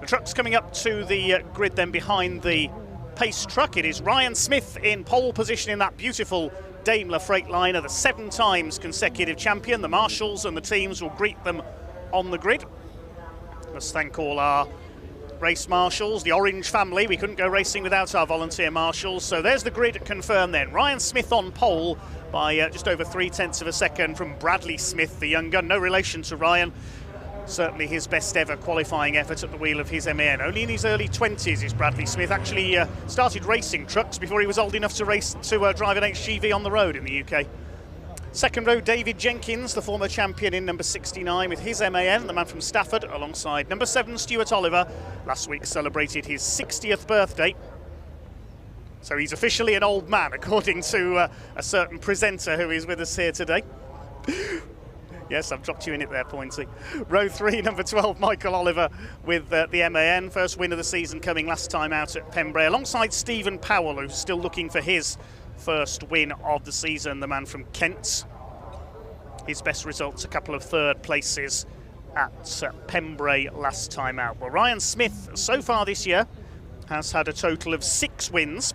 The truck's coming up to the grid then behind the pace truck. It is Ryan Smith in pole position in that beautiful Daimler Freightliner, the 7 times consecutive champion. The marshals and the teams will greet them on the grid. Let's thank all our race marshals, the Orange family. We couldn't go racing without our volunteer marshals. So there's the grid confirmed then. Ryan Smith on pole by just over 0.3 of a second from Bradley Smith, the young gun. No relation to Ryan. Certainly his best ever qualifying effort at the wheel of his MAN. Only in his early 20s is Bradley Smith. Actually started racing trucks before he was old enough to drive an HGV on the road in the UK. Second row, David Jenkins, the former champion in number 69 with his MAN, the man from Stafford, alongside number 7, Stuart Oliver. Last week celebrated his 60th birthday. So he's officially an old man, according to a certain presenter who is with us here today. Yes, I've dropped you in it there, Pointy. Row 3, number 12, Michael Oliver with the MAN. First win of the season coming last time out at Pembrey, alongside Stephen Powell, who's still looking for his first win of the season, the man from Kent. His best results, a couple of third places at Pembrey last time out. Well, Ryan Smith, so far this year, has had a total of 6 wins.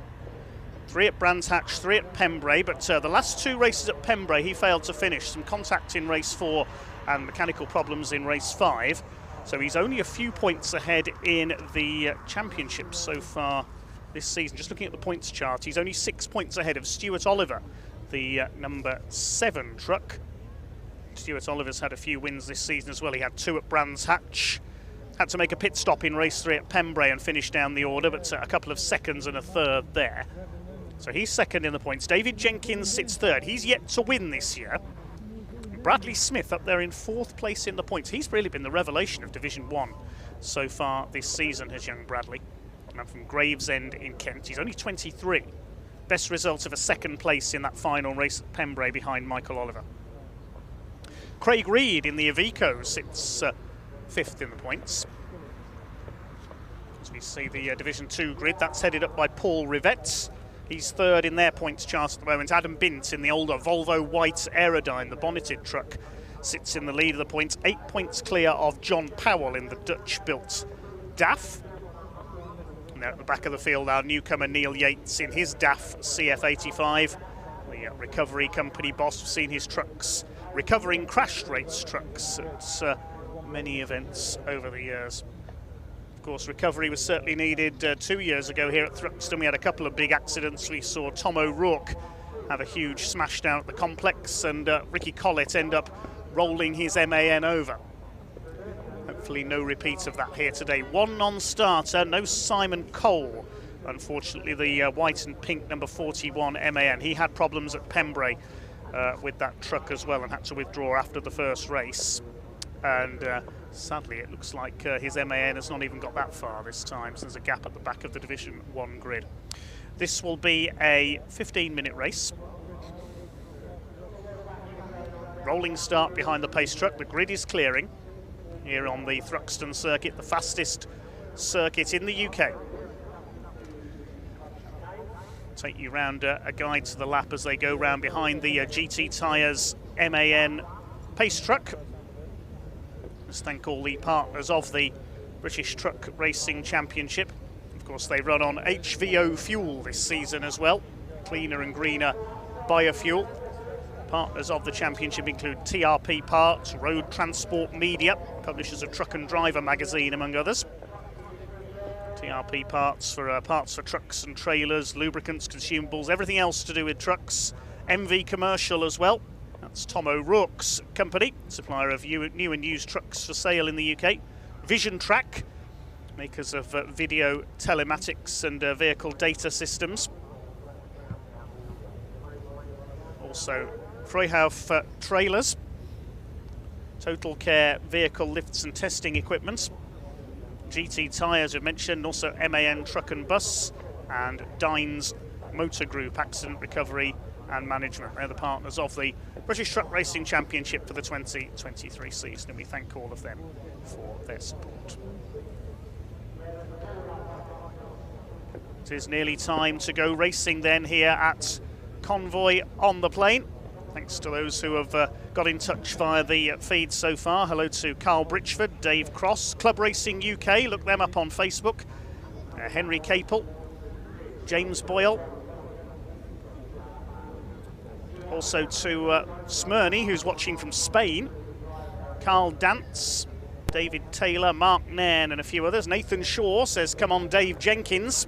3 at Brands Hatch, 3 at Pembrey, but the last 2 races at Pembrey he failed to finish. Some contact in race 4 and mechanical problems in race 5. So he's only a few points ahead in the championship so far this season. Just looking at the points chart, he's only 6 points ahead of Stuart Oliver, the number 7 truck. Stuart Oliver's had a few wins this season as well. He had 2 at Brands Hatch. Had to make a pit stop in race 3 at Pembrey and finish down the order, but a couple of seconds and a third there. So he's second in the points. David Jenkins sits third. He's yet to win this year. Bradley Smith up there in 4th place in the points. He's really been the revelation of Division 1 so far this season, has young Bradley. Man from Gravesend in Kent. He's only 23. Best result of a 2nd place in that final race at Pembrey behind Michael Oliver. Craig Reed in the Iveco sits 5th in the points. As we see the Division 2 grid, that's headed up by Paul Rivets. He's 3rd in their points chart at the moment. Adam Bint in the older Volvo White Aerodyne, the bonneted truck, sits in the lead of the points. 8 points clear of John Powell in the Dutch-built DAF. And there at the back of the field, our newcomer Neil Yates in his DAF CF85. The recovery company boss. We've seen his trucks recovering crashed race trucks at many events over the years. Of course, recovery was certainly needed 2 years ago here at Thruxton. We had a couple of big accidents. We saw Tom O'Rourke have a huge smash down at the complex, and Ricky Collett end up rolling his MAN over. Hopefully no repeat of that here today. 1 non-starter, no Simon Cole. Unfortunately, the white and pink number 41 MAN. He had problems at Pembrey with that truck as well and had to withdraw after the first race. And sadly, it looks like his MAN has not even got that far this time, so there's a gap at the back of the Division 1 grid. This will be a 15-minute race. Rolling start behind the pace truck. The grid is clearing here on the Thruxton circuit, the fastest circuit in the UK. Take you round a guide to the lap as they go round behind the GT Tyres MAN pace truck. Let's thank all the partners of the British Truck Racing Championship. Of course, they run on HVO fuel this season as well, cleaner and greener biofuel. Partners of the championship include TRP Parts, Road Transport Media, publishers of Truck and Driver magazine, among others. TRP Parts for trucks and trailers, lubricants, consumables, everything else to do with trucks. MV Commercial as well. That's Tom O'Rourke's company, supplier of new and used trucks for sale in the UK. Vision Track, makers of video telematics and vehicle data systems. Also, Freyhouf Trailers, Total Care vehicle lifts and testing equipment. GT Tyres, we've mentioned, also MAN Truck and Bus, and Dines Motor Group, Accident Recovery and Management. They're the partners of the British Truck Racing Championship for the 2023 season, and we thank all of them for their support. It is nearly time to go racing then here at Convoy on the Plain. Thanks to those who have got in touch via the feed so far. Hello to Carl Britchford, Dave Cross, Club Racing UK, look them up on Facebook. Henry Capel, James Boyle. Also to Smyrny, who's watching from Spain. Carl Dance, David Taylor, Mark Nairn and a few others. Nathan Shaw says, come on Dave Jenkins.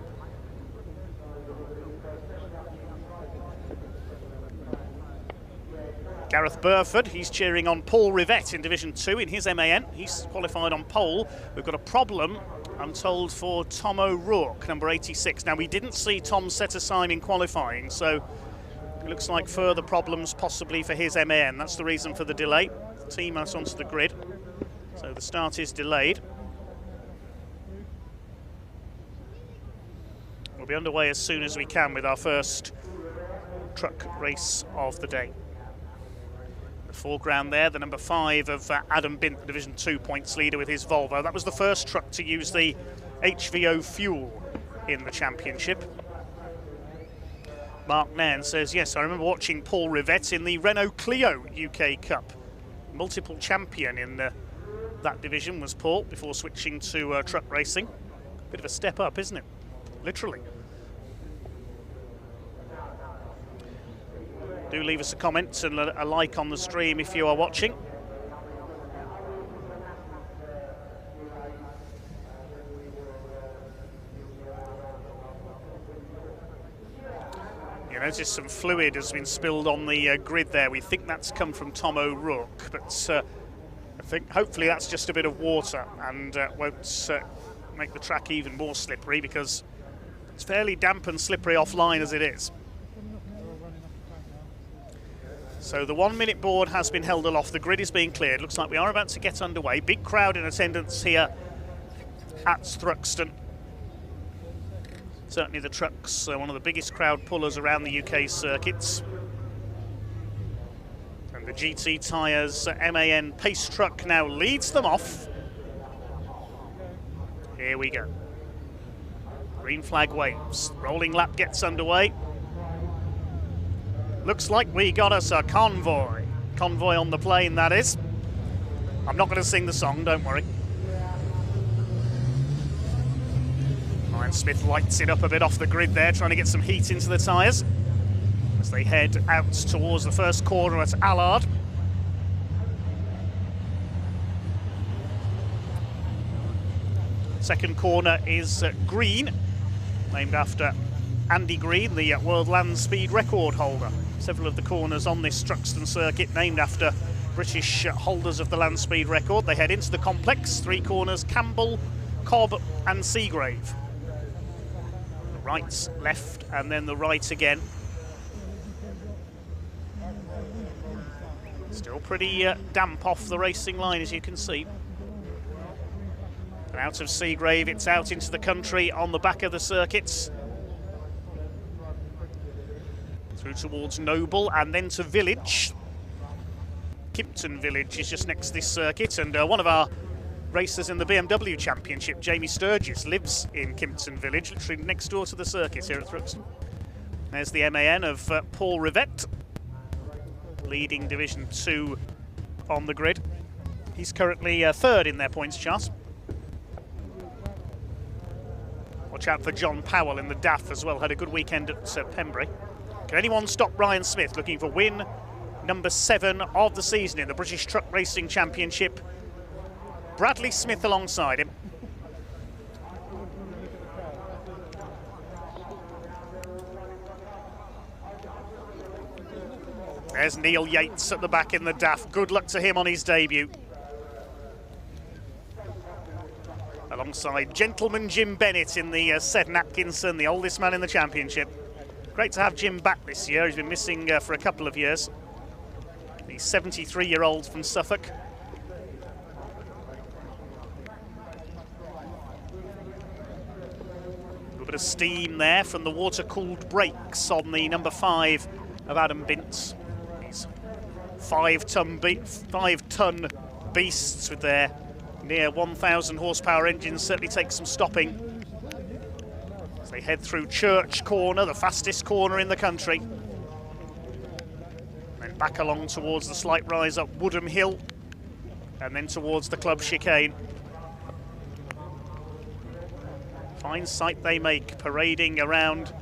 Gareth Burford, he's cheering on Paul Rivett in Division 2 in his MAN. He's qualified on pole. We've got a problem, I'm told, for Tom O'Rourke, number 86. Now, we didn't see Tom set a time in qualifying, so it looks like further problems possibly for his MAN. That's the reason for the delay. The team out onto the grid, so the start is delayed. We'll be underway as soon as we can with our first truck race of the day. The foreground there, the number 5 of Adam Bint, the Division 2 points leader with his Volvo. That was the first truck to use the HVO fuel in the championship. Mark Nairn says, yes, I remember watching Paul Rivett in the Renault Clio UK Cup. Multiple champion in that division was Paul before switching to truck racing. Bit of a step up, isn't it? Literally. Do leave us a comment and a like on the stream if you are watching. You notice some fluid has been spilled on the grid there. We think that's come from Tom O'Rourke, but I think hopefully that's just a bit of water and won't make the track even more slippery, because it's fairly damp and slippery offline as it is. So the 1 minute board has been held aloft. The grid is being cleared. Looks like we are about to get underway. Big crowd in attendance here at Thruxton. Certainly the trucks are one of the biggest crowd pullers around the UK circuits. And the GT Tyres MAN pace truck now leads them off. Here we go. Green flag waves. Rolling lap gets underway. Looks like we got us a convoy. Convoy on the plane, that is. I'm not going to sing the song, don't worry. Ryan Smith lights it up a bit off the grid there, trying to get some heat into the tyres as they head out towards the first corner at Allard. Second corner is Green, named after Andy Green, the World Land Speed record holder. Several of the corners on this Thruxton circuit named after British holders of the land speed record. They head into the complex. 3 corners: Campbell, Cobb and Seagrave. The right, left and then the right again. Still pretty damp off the racing line, as you can see. And out of Seagrave, it's out into the country on the back of the circuits. Through towards Noble and then to Village. Kimpton Village is just next to this circuit, and one of our racers in the BMW Championship, Jamie Sturgis, lives in Kimpton Village, literally next door to the circuit here at Thruxton. There's the MAN of Paul Rivett, leading Division 2 on the grid. He's currently 3rd in their points chart. Watch out for John Powell in the DAF as well, had a good weekend at Pembrey. Can anyone stop Ryan Smith, looking for win number 7 of the season in the British Truck Racing Championship? Bradley Smith alongside him. There's Neil Yates at the back in the DAF. Good luck to him on his debut. Alongside gentleman Jim Bennett in the Seddon Atkinson, the oldest man in the championship. Great to have Jim back this year. He's been missing for a couple of years. The 73-year-old from Suffolk. A little bit of steam there from the water-cooled brakes on the number 5 of Adam Bint. These 5-ton beasts with their near 1,000 horsepower engines certainly take some stopping. They head through Church Corner, the fastest corner in the country. And back along towards the slight rise up Woodham Hill, and then towards the club chicane. Fine sight they make, parading around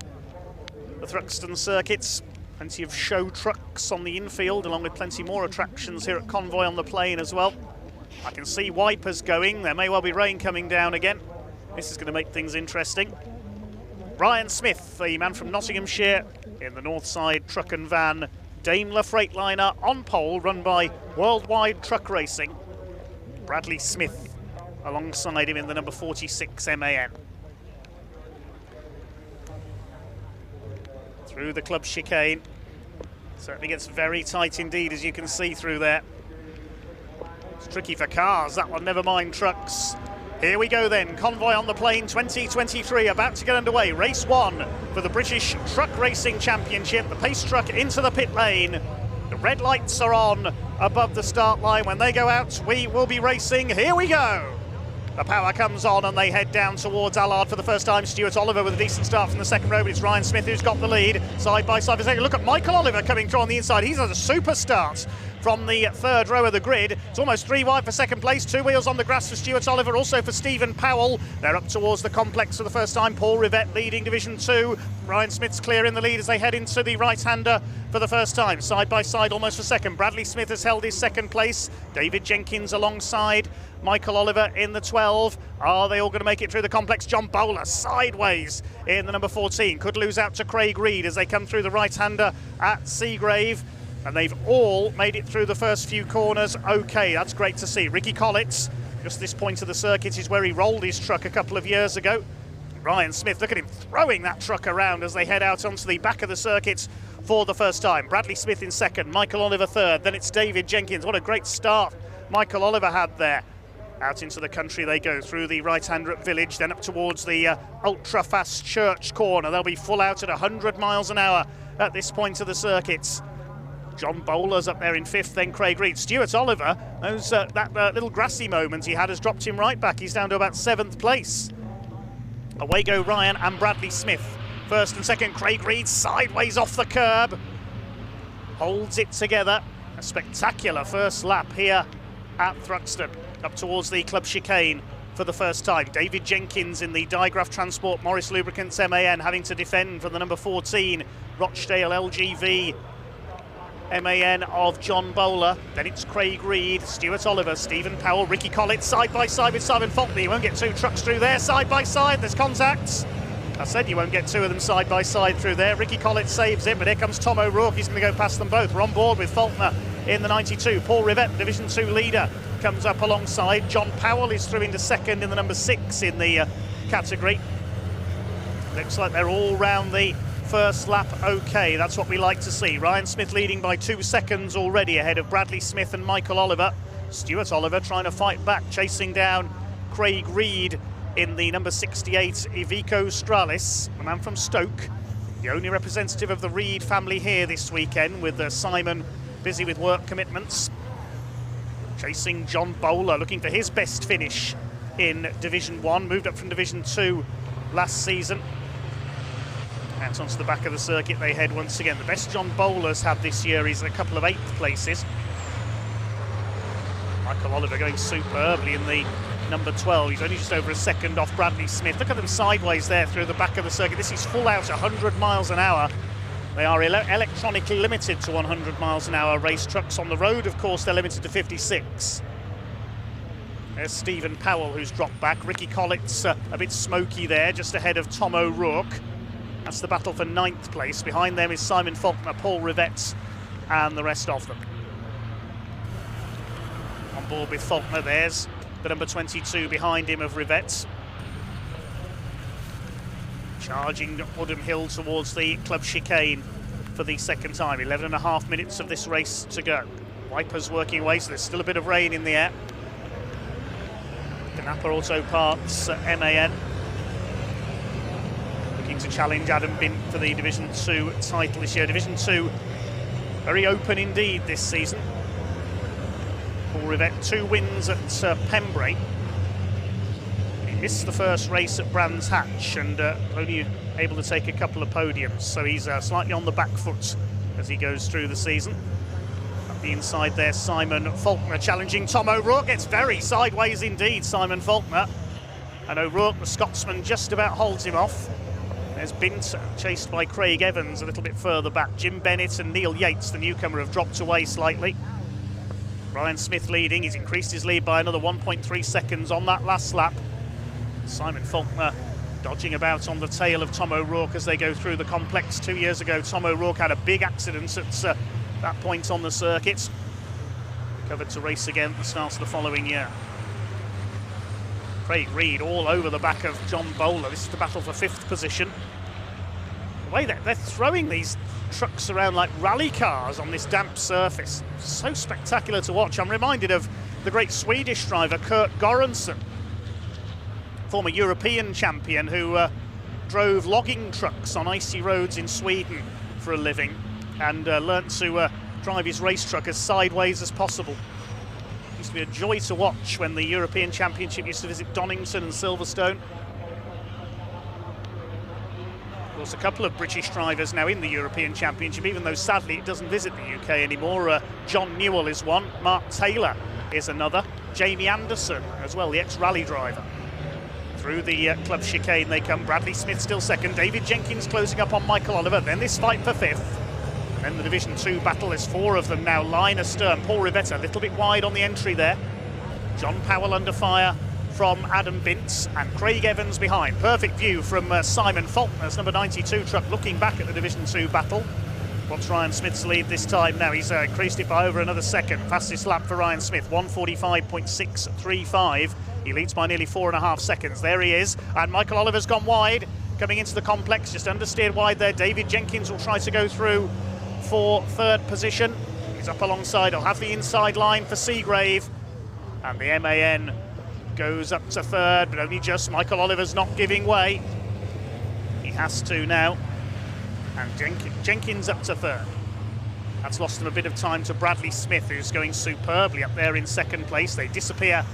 the Thruxton circuits. Plenty of show trucks on the infield, along with plenty more attractions here at Convoy on the Plain as well. I can see wipers going. There may well be rain coming down again. This is going to make things interesting. Ryan Smith, the man from Nottinghamshire, in the Northside Truck and Van Daimler Freightliner on pole, run by Worldwide Truck Racing. Bradley Smith alongside him in the number 46 MAN. Through the club chicane. Certainly gets very tight indeed, as you can see through there. It's tricky for cars, that one, never mind trucks. Here we go then, Convoy on the Plain 2023, about to get underway. Race 1 for the British Truck Racing Championship. The pace truck into the pit lane. The red lights are on above the start line. When they go out, we will be racing. Here we go. The power comes on and they head down towards Allard for the first time. Stuart Oliver with a decent start from the second row, but it's Ryan Smith who's got the lead. Side by side for a second. Look at Michael Oliver coming through on the inside. He's had a super start from the third row of the grid. It's almost 3 wide for second place. 2 wheels on the grass for Stuart Oliver, also for Stephen Powell. They're up towards the complex for the first time. Paul Rivette leading Division 2. Ryan Smith's clear in the lead as they head into the right-hander for the first time. Side by side almost for second. Bradley Smith has held his second place. David Jenkins alongside Michael Oliver in the 12. Are they all going to make it through the complex? John Bowler sideways in the number 14. Could lose out to Craig Reed as they come through the right-hander at Seagrave. And they've all made it through the first few corners. Okay, that's great to see. Ricky Collitz, just this point of the circuit is where he rolled his truck a couple of years ago. Ryan Smith, look at him throwing that truck around as they head out onto the back of the circuit for the first time. Bradley Smith in second, Michael Oliver third, then it's David Jenkins. What a great start Michael Oliver had there. Out into the country they go through the right-hander at Village, then up towards the ultra-fast Church corner. They'll be full out at 100 miles an hour at this point of the circuits. John Bowler's up there in fifth, then Craig Reed. Stuart Oliver, that little grassy moment he had has dropped him right back. He's down to about 7th place. Away go Ryan and Bradley Smith. First and second, Craig Reed sideways off the curb. Holds it together. A spectacular first lap here at Thruxton. Up towards the club chicane for the first time. David Jenkins in the Digraph Transport Morris Lubricants MAN having to defend from the number 14 Rochdale LGV MAN of John Bowler. Then it's Craig Reed, Stuart Oliver, Stephen Powell, Ricky Collitz side by side with Simon Faulkner. You won't get 2 trucks through there side by side. There's contacts. I said you won't get 2 of them side by side through there. Ricky Collitz saves it, but here comes Tom O'Rourke. He's going to go past them both. We're on board with Faulkner in the 92. Paul Rivette, Division 2 leader, comes up alongside. John Powell is through into second in the number 6 in the category. Looks like they're all round the first lap okay. That's what we like to see. Ryan Smith leading by 2 seconds already ahead of Bradley Smith and Michael Oliver. Stuart Oliver trying to fight back, chasing down Craig Reed in the number 68 Iveco Stralis, the man from Stoke, the only representative of the Reed family here this weekend, with Simon busy with work commitments. Chasing John Bowler, looking for his best finish in Division 1, moved up from Division 2 last season. Out onto the back of the circuit they head once again. The best John Bowler's had this year is a couple of 8th places. Michael Oliver going superbly in the number 12. He's only just over a second off Bradley Smith. Look at them sideways there through the back of the circuit. This is full out 100 miles an hour. They are electronically limited to 100 miles an hour race trucks. On the road, of course, they're limited to 56. There's Stephen Powell, who's dropped back. Ricky Collitz a bit smoky there, just ahead of Tom O'Rourke. That's the battle for 9th place. Behind them is Simon Faulkner, Paul Rivette, and the rest of them. On board with Faulkner, there's the number 22 behind him of Rivette. Charging Woodham Hill towards the club chicane for the second time. 11.5 minutes of this race to go. Wipers working away, so there's still a bit of rain in the air. The Napa Auto Parts MAN looking to challenge Adam Bint for the Division 2 title this year. Division 2 very open indeed this season. Paul Rivette, 2 wins at Pembrey. He missed the first race at Brands Hatch and only able to take a couple of podiums, so he's slightly on the back foot as he goes through the season. The inside there, Simon Faulkner challenging Tom O'Rourke. It's very sideways indeed, Simon Faulkner. And O'Rourke, the Scotsman, just about holds him off. There's Bint, chased by Craig Evans a little bit further back. Jim Bennett and Neil Yates, the newcomer, have dropped away slightly. Ryan Smith leading. He's increased his lead by another 1.3 seconds on that last lap. Simon Faulkner dodging about on the tail of Tom O'Rourke as they go through the complex. 2 years ago, Tom O'Rourke had a big accident at that point on the circuit. Recovered to race again at the start of the following year. Craig Reed all over the back of John Bowler. This is the battle for 5th position. The way they're throwing these trucks around like rally cars on this damp surface. So spectacular to watch. I'm reminded of the great Swedish driver Kurt Göransson, former European champion who drove logging trucks on icy roads in Sweden for a living and learnt to drive his race truck as sideways as possible. Used to be a joy to watch when the European Championship used to visit Donington and Silverstone. Of course, a couple of British drivers now in the European Championship, even though sadly it doesn't visit the UK anymore. John Newell is one, Mark Taylor is another, Jamie Anderson as well, the ex-rally driver. Through the club chicane they come. Bradley Smith still second, David Jenkins closing up on Michael Oliver, then this fight for 5th. And then the Division 2 battle, there's 4 of them now, line astern. Paul Rivetta a little bit wide on the entry there. John Powell under fire from Adam Bintz and Craig Evans behind. Perfect view from Simon Faulkner's number 92 truck looking back at the Division 2 battle. What's Ryan Smith's lead this time now? He's increased it by over another second. Fastest lap for Ryan Smith, 1:45.635. He leads by nearly 4.5 seconds. There he is, and Michael Oliver's gone wide. Coming into the complex, just understeered wide there. David Jenkins will try to go through for 3rd position. He's up alongside, he'll have the inside line for Seagrave. And the MAN goes up to 3rd, but only just. Michael Oliver's not giving way. He has to now. And Jenkins up to 3rd. That's lost him a bit of time to Bradley Smith, who's going superbly up there in 2nd place. They disappear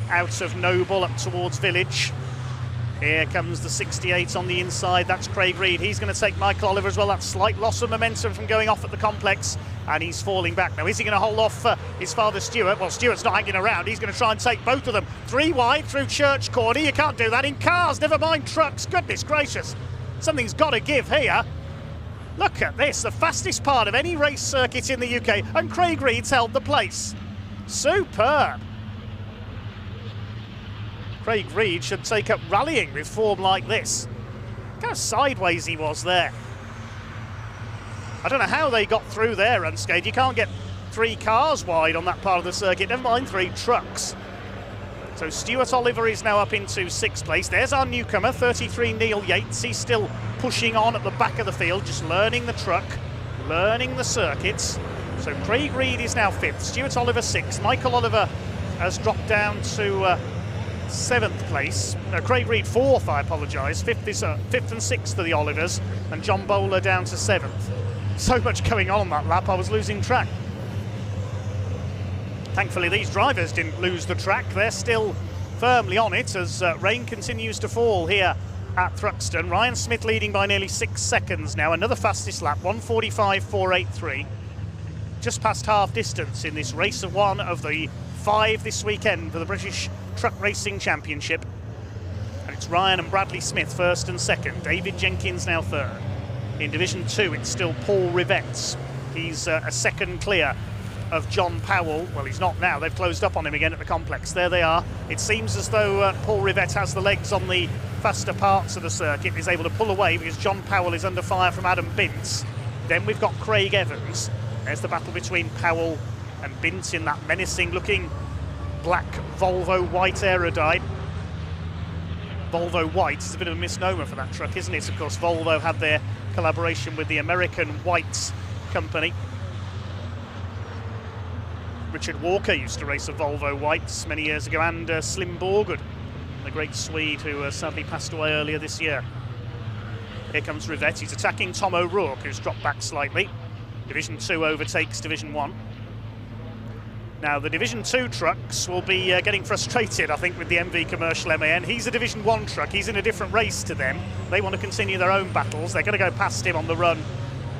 out of Noble up towards Village. Here comes the 68 on the inside. That's Craig Reed. He's going to take Michael Oliver as well. That slight loss of momentum from going off at the complex, and he's falling back. Now, is he going to hold off his father Stuart? Well, Stuart's not hanging around. He's going to try and take both of them. 3 wide through Church Corner. You can't do that in cars, never mind trucks. Goodness gracious. Something's got to give here. Look at this, the fastest part of any race circuit in the UK, and Craig Reed's held the place. Superb. Craig Reed should take up rallying with form like this. Look how sideways he was there. I don't know how they got through there unscathed. You can't get 3 cars wide on that part of the circuit, never mind 3 trucks. So Stuart Oliver is now up into 6th place. There's our newcomer, 33 Neil Yates. He's still pushing on at the back of the field, just learning the truck, learning the circuits. So Craig Reed is now 5th, Stuart Oliver 6th. Michael Oliver has dropped down to 7th place. No, Craig Reed 4th, I apologise. 5th and 6th are the Olivers, and John Bowler down to 7th. So much going on that lap, I was losing track. Thankfully, these drivers didn't lose the track. They're still firmly on it as rain continues to fall here at Thruxton. Ryan Smith leading by nearly 6 seconds now. Another fastest lap, 1:45.483. Just past half distance in this race of 1 of the 5 this weekend for the British Truck Racing Championship. And it's Ryan and Bradley Smith 1st and 2nd. David Jenkins now 3rd. In Division 2, it's still Paul Rivett. He's a second clear of John Powell. Well, he's not now. They've closed up on him again at the complex. There they are. It seems as though Paul Rivett has the legs on the faster parts of the circuit. He's able to pull away because John Powell is under fire from Adam Bintz. Then we've got Craig Evans. There's the battle between Powell and Bintz in that menacing-looking black Volvo white Aerodyne. Volvo white is a bit of a misnomer for that truck, isn't it? Of course, Volvo had their collaboration with the American White company. Richard Walker used to race a Volvo Whites many years ago, and Slim Borgud, the great Swede who sadly passed away earlier this year. Here comes Rivett. He's attacking Tom O'Rourke, who's dropped back slightly. Division 2 overtakes Division 1. Now, the Division 2 trucks will be getting frustrated, I think, with the MV Commercial MAN. He's a Division 1 truck. He's in a different race to them. They want to continue their own battles. They're going to go past him on the run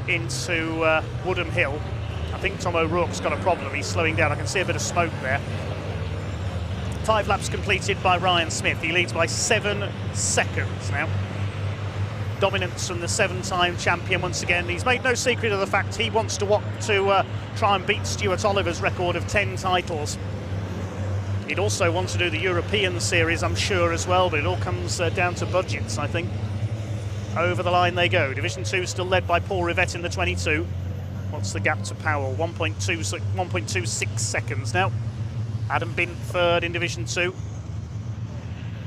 into Woodham Hill. I think Tom O'Rourke's got a problem. He's slowing down. I can see a bit of smoke there. 5 laps completed by Ryan Smith. He leads by 7 seconds now. Dominance from the 7-time champion once again. He's made no secret of the fact he wants to try and beat Stuart Oliver's record of 10 titles. He'd also want to do the European Series, I'm sure, as well, but it all comes down to budgets, I think. Over the line they go. Division 2 still led by Paul Rivette in the 22. What's the gap to Powell? 1.26 seconds now. Adam Bint third in Division 2.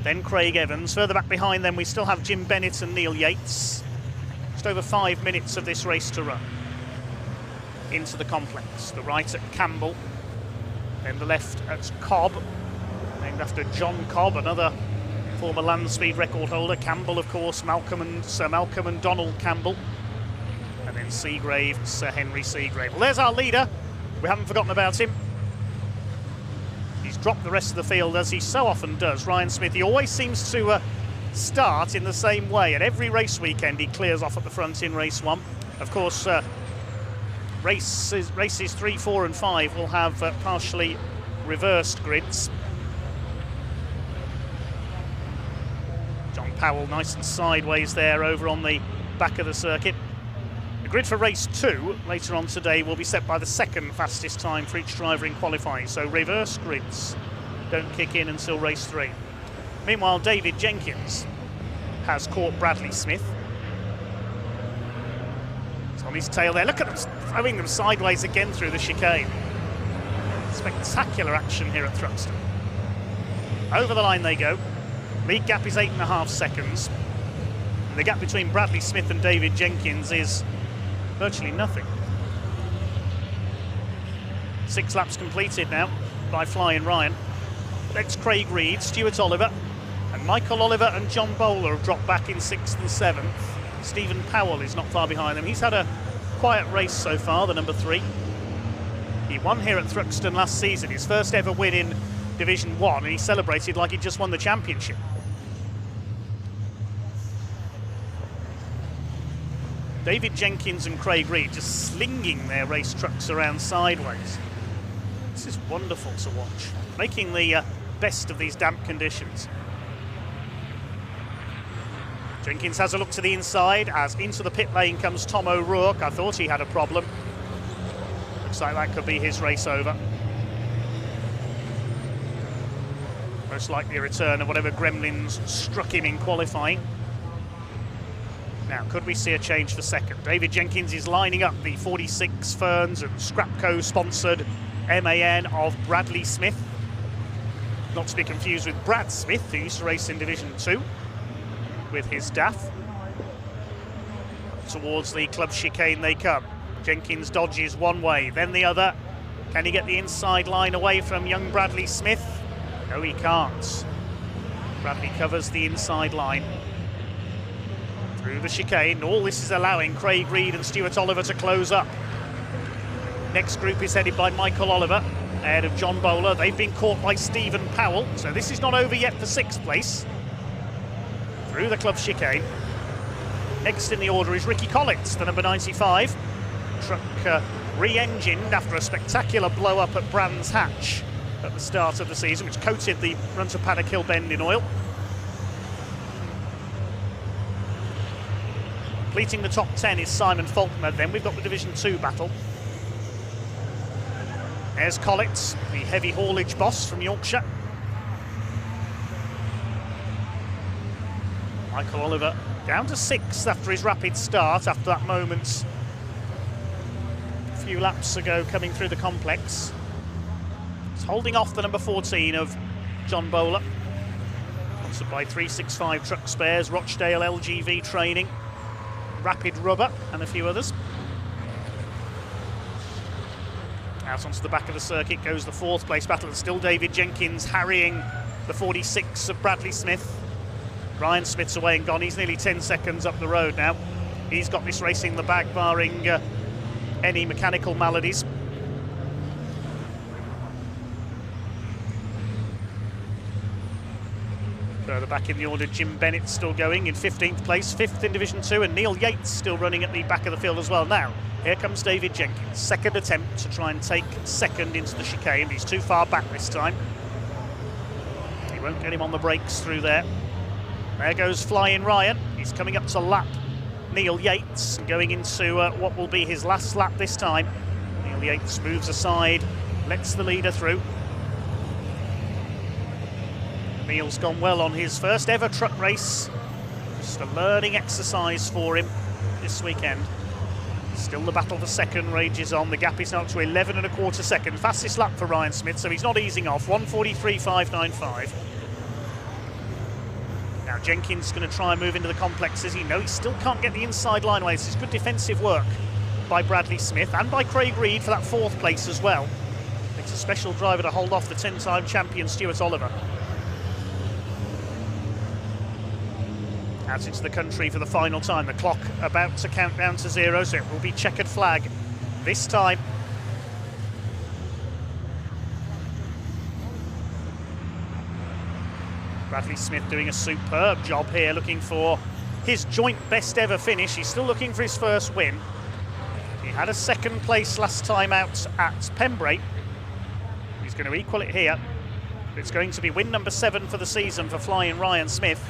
Then Craig Evans. Further back behind them we still have Jim Bennett and Neil Yates. Just over 5 minutes of this race to run. Into the complex. The right at Campbell. Then the left at Cobb. Named after John Cobb, another former land speed record holder. Campbell, of course, Sir Malcolm and Donald Campbell. And then Seagrave, Sir Henry Seagrave. Well, there's our leader. We haven't forgotten about him. He's dropped the rest of the field, as he so often does. Ryan Smith, he always seems to start in the same way. At every race weekend, he clears off at the front in race 1. Of course, races 3, 4 and 5 will have partially reversed grids. John Powell nice and sideways there over on the back of the circuit. The grid for race 2 later on today will be set by the 2nd fastest time for each driver in qualifying, so reverse grids don't kick in until race 3. Meanwhile, David Jenkins has caught Bradley Smith. It's on his tail there. Look at them throwing them sideways again through the chicane. Spectacular action here at Thruxton. Over the line they go. Lead gap is 8.5 seconds. And the gap between Bradley Smith and David Jenkins is virtually nothing. 6 laps completed now by Flying Ryan. Next, Craig Reed, Stuart Oliver, and Michael Oliver and John Bowler have dropped back in 6th and 7th. Stephen Powell is not far behind them. He's had a quiet race so far, the number 3. He won here at Thruxton last season, his first ever win in Division 1, and he celebrated like he'd just won the championship. David Jenkins and Craig Reed just slinging their race trucks around sideways. This is wonderful to watch, making the best of these damp conditions. Jenkins has a look to the inside as into the pit lane comes Tom O'Rourke. I thought he had a problem. Looks like that could be his race over. Most likely a return of whatever gremlins struck him in qualifying. Now, could we see a change for 2nd? David Jenkins is lining up the 46 Ferns and Scrapco-sponsored MAN of Bradley Smith. Not to be confused with Brad Smith, who used to race in Division 2 with his DAF. Towards the club chicane they come. Jenkins dodges one way, then the other. Can he get the inside line away from young Bradley Smith? No, he can't. Bradley covers the inside line. Through the chicane, all this is allowing Craig Reed and Stuart Oliver to close up. Next group is headed by Michael Oliver, ahead of John Bowler. They've been caught by Stephen Powell, so this is not over yet for 6th place. Through the club chicane. Next in the order is Ricky Collins, the number 95. Truck re-engined after a spectacular blow-up at Brands Hatch at the start of the season, which coated the run to Paddock Hill Bend in oil. Completing the top 10 is Simon Faulkner. Then we've got the Division 2 battle. There's Collins, the heavy haulage boss from Yorkshire. Michael Oliver down to 6th after his rapid start, after that moment a few laps ago coming through the complex. He's holding off the number 14 of John Bowler. Sponsored by 365 Truck Spares, Rochdale LGV Training, Rapid Rubber and a few others. Out onto the back of the circuit goes the 4th place battle. It's still David Jenkins harrying the 46 of Bradley Smith. Ryan Smith's away and gone. He's nearly 10 seconds up the road now. He's got this race in the bag, barring any mechanical maladies. So Further back in the order, Jim Bennett still going in 15th place, 5th in Division 2, and Neil Yates still running at the back of the field as well. Now, here comes David Jenkins, second attempt to try and take second into the chicane. He's too far back this time. He won't get him on the brakes through there. There goes Flying Ryan. He's coming up to lap Neil Yates, going into what will be his last lap this time. Neil Yates moves aside, lets the leader through. Neil's gone well on his first ever truck race. Just a learning exercise for him this weekend. Still the battle for second rages on. The gap is now up to 11.25 seconds. Fastest lap for Ryan Smith, so he's not easing off. 1:43.595. Now Jenkins is going to try and move into the complexes. He still can't get the inside line away. This is good defensive work by Bradley Smith and by Craig Reed for that 4th place as well. It's a special driver to hold off the 10-time champion Stuart Oliver. Out into the country for the final time. The clock about to count down to 0, so it will be checkered flag this time. Bradley Smith doing a superb job here, looking for his joint best ever finish. He's still looking for his first win. He had a 2nd place last time out at Pembrey. He's going to equal it here. It's going to be win number 7 for the season for Flying Ryan Smith.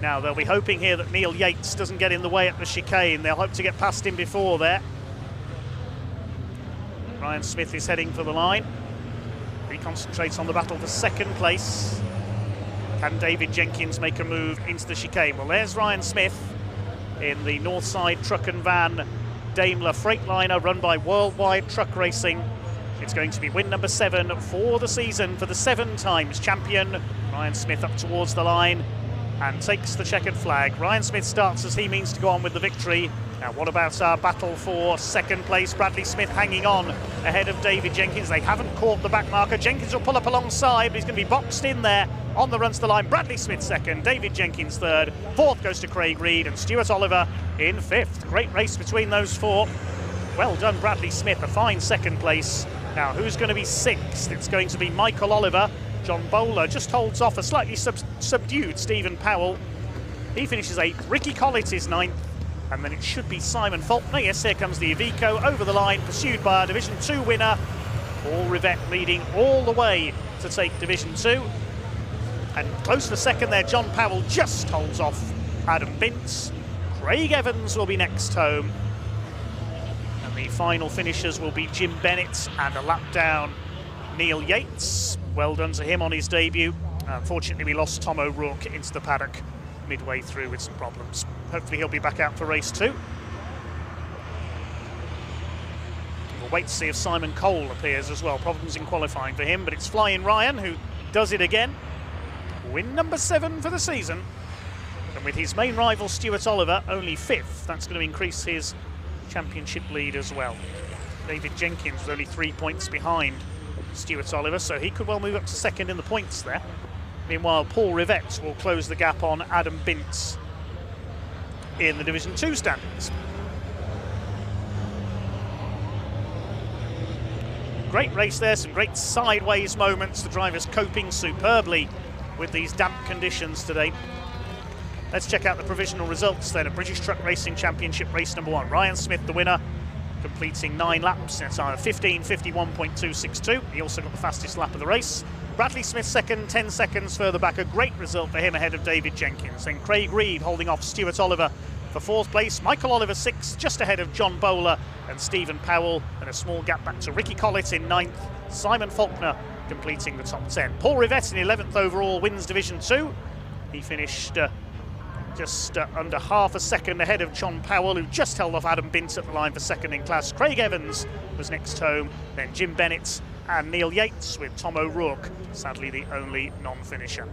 Now, they'll be hoping here that Neil Yates doesn't get in the way at the chicane. They'll hope to get past him before there. Ryan Smith is heading for the line. He concentrates on the battle for 2nd place. Can David Jenkins make a move into the chicane? Well, there's Ryan Smith in the Northside Truck and Van Daimler Freightliner run by Worldwide Truck Racing. It's going to be win number 7 for the season for the 7 times champion. Ryan Smith up towards the line and takes the checkered flag. Ryan Smith starts as he means to go on with the victory. Now, what about our battle for 2nd place? Bradley Smith hanging on ahead of David Jenkins. They haven't caught the back marker. Jenkins will pull up alongside, but he's going to be boxed in there on the run to the line. Bradley Smith 2nd, David Jenkins 3rd, 4th goes to Craig Reed, and Stuart Oliver in 5th. Great race between those 4. Well done, Bradley Smith, a fine 2nd place. Now, who's going to be 6th? It's going to be Michael Oliver. John Bowler just holds off a slightly subdued Stephen Powell. He finishes 8th. Ricky Collett is 9th. And then it should be Simon Faulkner. Yes, here comes the Iveco over the line, pursued by our Division 2 winner. Paul Rivett leading all the way to take Division 2. And close to 2nd there, John Powell just holds off Adam Bintz. Craig Evans will be next home. And the final finishers will be Jim Bennett and a lap down Neil Yates. Well done to him on his debut. Unfortunately, we lost Tom O'Rourke into the paddock midway through with some problems. Hopefully he'll be back out for race 2. We'll wait to see if Simon Cole appears as well. Problems in qualifying for him, but it's Flying Ryan who does it again. Win number 7 for the season. And with his main rival Stuart Oliver only 5th, that's going to increase his championship lead as well. David Jenkins was only 3 points behind Stuart Oliver, so he could well move up to 2nd in the points there. Meanwhile, Paul Rivett will close the gap on Adam Bintz in the Division 2 standings. Great race there, some great sideways moments. The drivers coping superbly with these damp conditions today. Let's check out the provisional results then of British Truck Racing Championship race number 1. Ryan Smith, the winner, completing 9 laps. That's 15:51.262. He also got the fastest lap of the race. Bradley Smith 2nd, 10 seconds further back. A great result for him ahead of David Jenkins. Then Craig Reed holding off Stuart Oliver for 4th place. Michael Oliver 6th, just ahead of John Bowler and Stephen Powell. And a small gap back to Ricky Collett in 9th. Simon Faulkner completing the top 10. Paul Rivett in 11th overall wins Division 2. He finished just under half a second ahead of John Powell, who just held off Adam Bintz at the line for 2nd in class. Craig Evans was next home, then Jim Bennett and Neil Yates, with Tom O'Rourke sadly the only non-finisher.